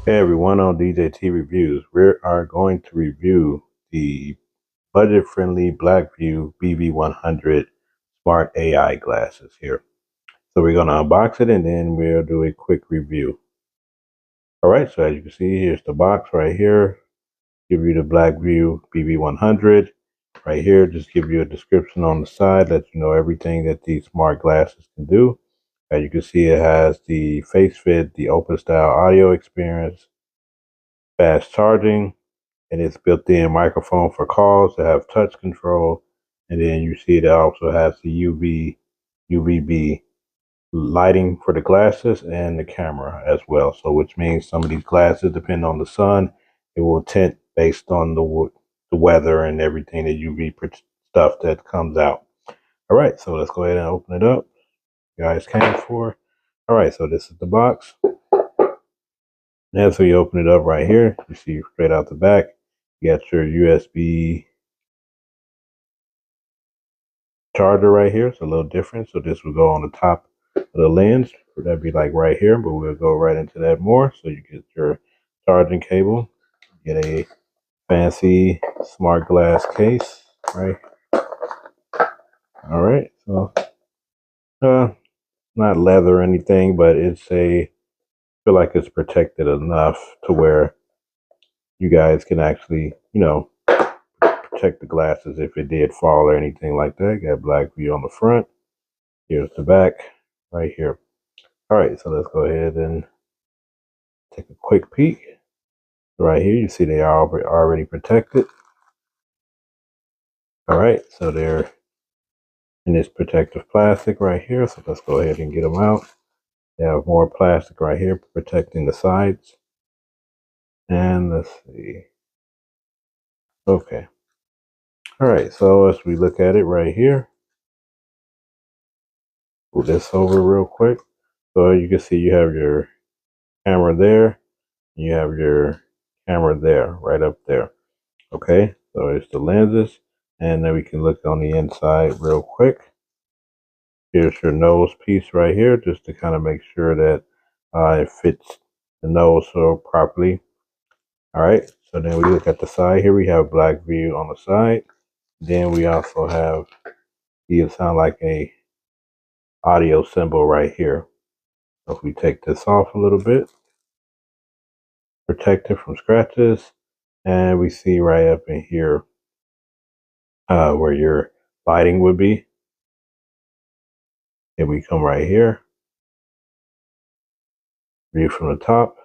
Hey everyone, on DJT Reviews, we are going to review the budget-friendly Blackview BV100 Smart AI glasses here. So we're going to unbox it and then we'll do a quick review. All right, so as you can see, here's the box right here. Give you the Blackview BV100. Right here, just give you a description on the side, let you know everything that these smart glasses can do. As you can see, it has the face fit, the open style audio experience, fast charging, and it's built-in microphone for calls that have touch control. And then you see it also has the UVB lighting for the glasses and the camera as well. So which means some of these glasses, depending on the sun, it will tint based on the weather and everything, the UV stuff that comes out. All right, so let's go ahead and open it up. You guys came for. All right, so this is the box. And so you open it up right here. You see straight out the back. You got your USB charger right here. It's a little different. So this will go on the top of the lens. That'd be like right here, but we'll go right into that more. So you get your charging cable, get a fancy smart glass case, right? All right. So not leather or anything, but I feel like it's protected enough to where you guys can actually, protect the glasses if it did fall or anything like that. Got Blackview on the front. Here's the back right here. All right, so let's go ahead and take a quick peek. Right here, you see they are already protected. All right, so they're in this protective plastic right here. So let's go ahead and get them out. They have more plastic right here protecting the sides. And let's see. Okay. All right, so as we look at it right here, move this over real quick. So you can see you have your camera there. You have your camera there, right up there. Okay, so it's the lenses. And then we can look on the inside real quick. Here's your nose piece right here, just to kind of make sure that it fits the nose so properly. All right, so then we look at the side here. We have Blackview on the side. Then we also have, it sound like a audio symbol right here. So if we take this off a little bit, protect it from scratches, and we see right up in here where your lighting would be. And we come right here, view from the top.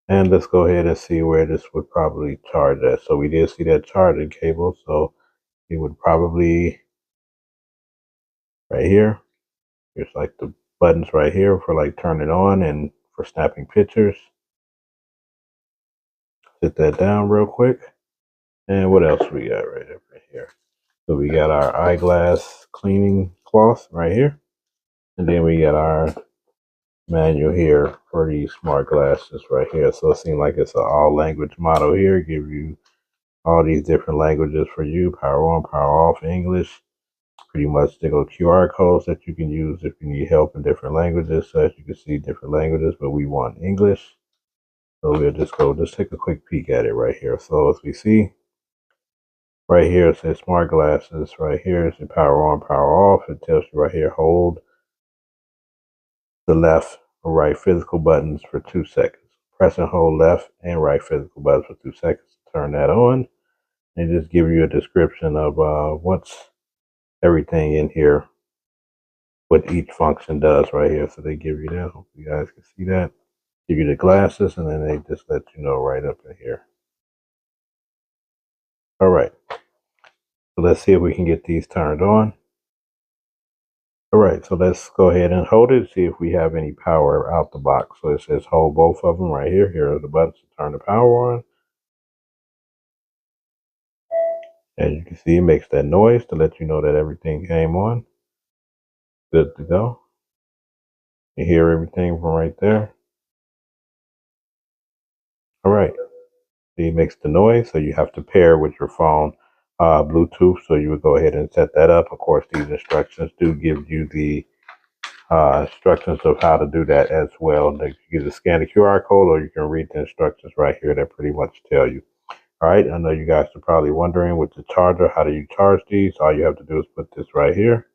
And let's go ahead and see where this would probably charge at. So we did see that charging cable. So it would probably right here. Here's like the buttons right here for like turning it on and for snapping pictures. Sit that down real quick. And what else we got right up in here? So we got our eyeglass cleaning cloth right here. And then we got our manual here for these smart glasses right here. So it seems like it's an all language model here. Give you all these different languages for you: power on, power off, English. Pretty much they go QR codes that you can use if you need help in different languages. So as you can see, different languages, but we want English. So we'll just take a quick peek at it right here. So as we see right here, it says smart glasses. Right here is the power on, power off. It tells you right here, hold the left or right physical buttons for 2 seconds. Press and hold left and right physical buttons for 2 seconds to turn that on. And just give you a description of what's everything in here, what each function does right here. So they give you that. Hope you guys can see that. Give you the glasses, and then they just let you know right up in here. All right. So let's see if we can get these turned on. All right, so let's go ahead and hold it, see if we have any power out the box. So it says hold both of them right here. Here are the buttons to turn the power on. As you can see, it makes that noise to let you know that everything came on. Good to go. You hear everything from right there. All right. It makes the noise, so you have to pair with your phone Bluetooth. So you would go ahead and set that up. Of course, these instructions do give you the instructions of how to do that as well. You can either scan the QR code or you can read the instructions right here that pretty much tell you. All right, I know you guys are probably wondering with the charger, how do you charge these? All you have to do is put this right here.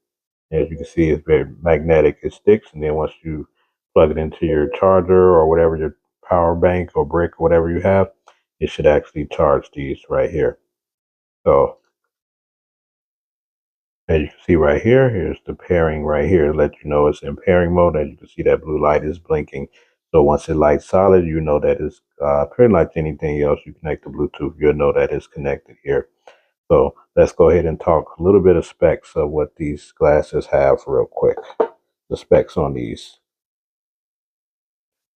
As you can see, it's very magnetic. It sticks, and then once you plug it into your charger or whatever, your power bank or brick or whatever you have, it should actually charge these right here. So as you can see right here, here's the pairing right here to let you know it's in pairing mode. As you can see, that blue light is blinking. So once it lights solid, you know that it's pretty much anything else you connect to Bluetooth, you'll know that it's connected here. So let's go ahead and talk a little bit of specs of what these glasses have real quick. The specs on these.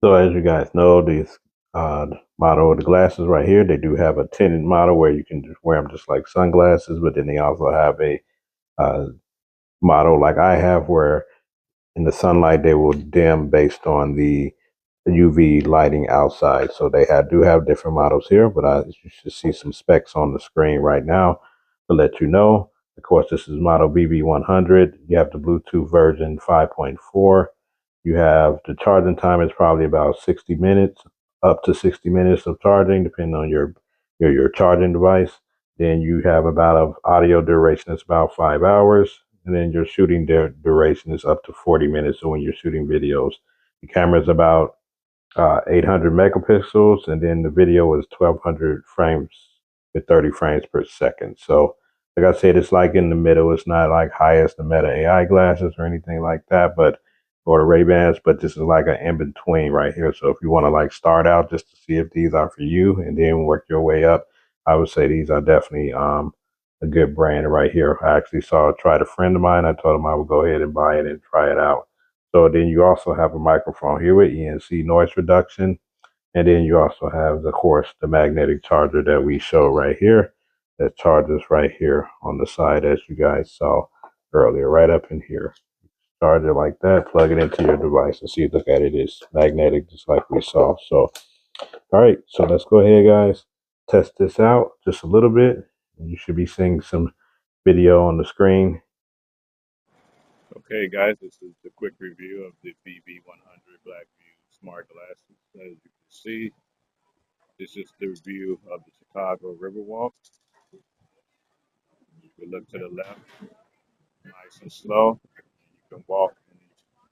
So as you guys know, these model of the glasses right here, they do have a tinted model where you can just wear them just like sunglasses, but then they also have a uh, model like I have where in the sunlight they will dim based on the UV lighting outside. So they do have different models here, but you should see some specs on the screen right now to let you know. Of course, this is model BV100. You have the Bluetooth version 5.4. You have the charging time is probably about 60 minutes, up to 60 minutes of charging, depending on your charging device. Then you have about an audio duration that's about 5 hours, and then your shooting duration is up to 40 minutes. So when you're shooting videos, the camera is about 800 megapixels, and then the video is 1200 frames with 30 frames per second. So, like I said, it's like in the middle. It's not like high as the Meta AI glasses or anything like that, but or the Ray-Bans, but this is like an in between right here. So if you want to like start out just to see if these are for you and then work your way up, I would say these are definitely a good brand right here. I actually tried a friend of mine. I told him I would go ahead and buy it and try it out. So then you also have a microphone here with ENC noise reduction. And then you also have, of course, the magnetic charger that we show right here that charges right here on the side as you guys saw earlier, right up in here. Charge it like that, plug it into your device and see, look at it, it's magnetic just like we saw. So, all right, so let's go ahead, guys, test this out just a little bit. You should be seeing some video on the screen. Okay, guys, this is the quick review of the BV100 Blackview smart glasses. As you can see, this is the review of the Chicago Riverwalk. You can look to the left, nice and slow. You can walk and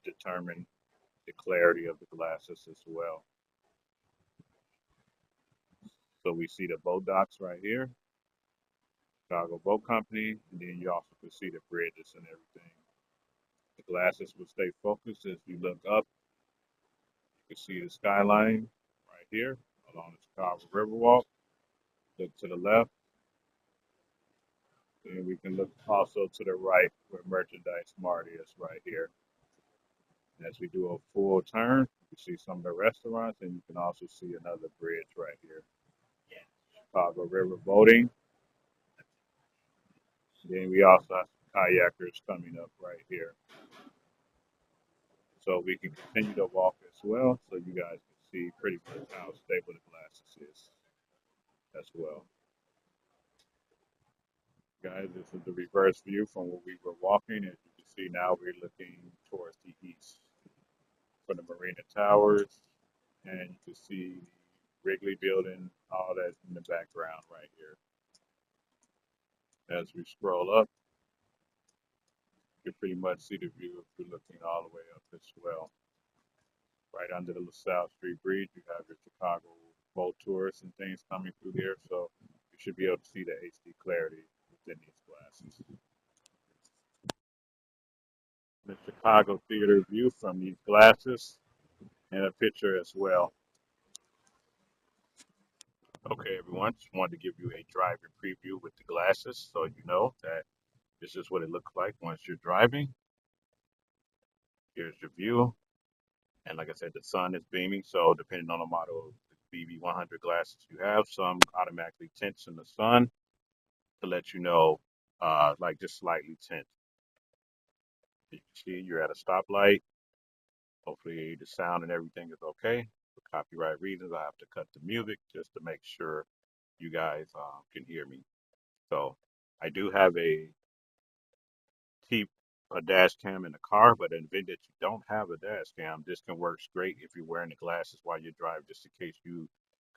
determine the clarity of the glasses as well. So we see the boat docks right here, Chicago Boat Company, and then you also can see the bridges and everything. The glasses will stay focused as you look up. You can see the skyline right here along the Chicago Riverwalk. Look to the left, and we can look also to the right where Merchandise Mart is right here. And as we do a full turn, you see some of the restaurants, and you can also see another bridge right here. Chicago River boating. Then we also have some kayakers coming up right here. So we can continue to walk as well, so you guys can see pretty much how stable the glasses is as well. Guys, this is the reverse view from where we were walking. As you can see now, we're looking towards the east for the Marina Towers, and you can see Wrigley Building, all that's in the background right here. As we scroll up, you can pretty much see the view if you're looking all the way up as well. Right under the LaSalle Street Bridge, you have your Chicago boat tours and things coming through here, so you should be able to see the HD clarity within these glasses. The Chicago theater view from these glasses and a picture as well. Okay, everyone, just wanted to give you a driving preview with the glasses so you know that this is what it looks like once you're driving. Here's your view. And like I said, the sun is beaming, so depending on the model of the BV100 glasses you have, some automatically tints in the sun to let you know, like just slightly tint. You can see you're at a stoplight. Hopefully the sound and everything is okay. For copyright reasons, I have to cut the music just to make sure you guys can hear me. So I do have a a dash cam in the car, but in the event that you don't have a dash cam, this can work great if you're wearing the glasses while you drive, just in case you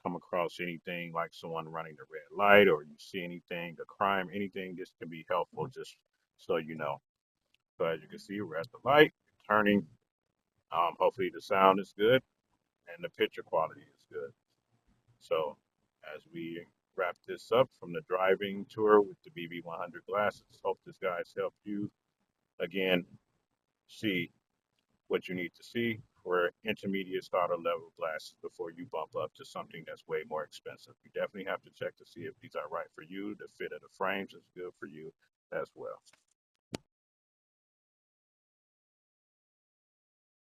come across anything like someone running the red light or you see anything, a crime, anything. This can be helpful just so you know. So as you can see, we're at the light, turning. Hopefully the sound is good and the picture quality is good. So as we wrap this up from the driving tour with the BB100 glasses, hope this guys helped you again see what you need to see for intermediate starter level glasses before you bump up to something that's way more expensive. You definitely have to check to see if these are right for you. The fit of the frames is good for you as well.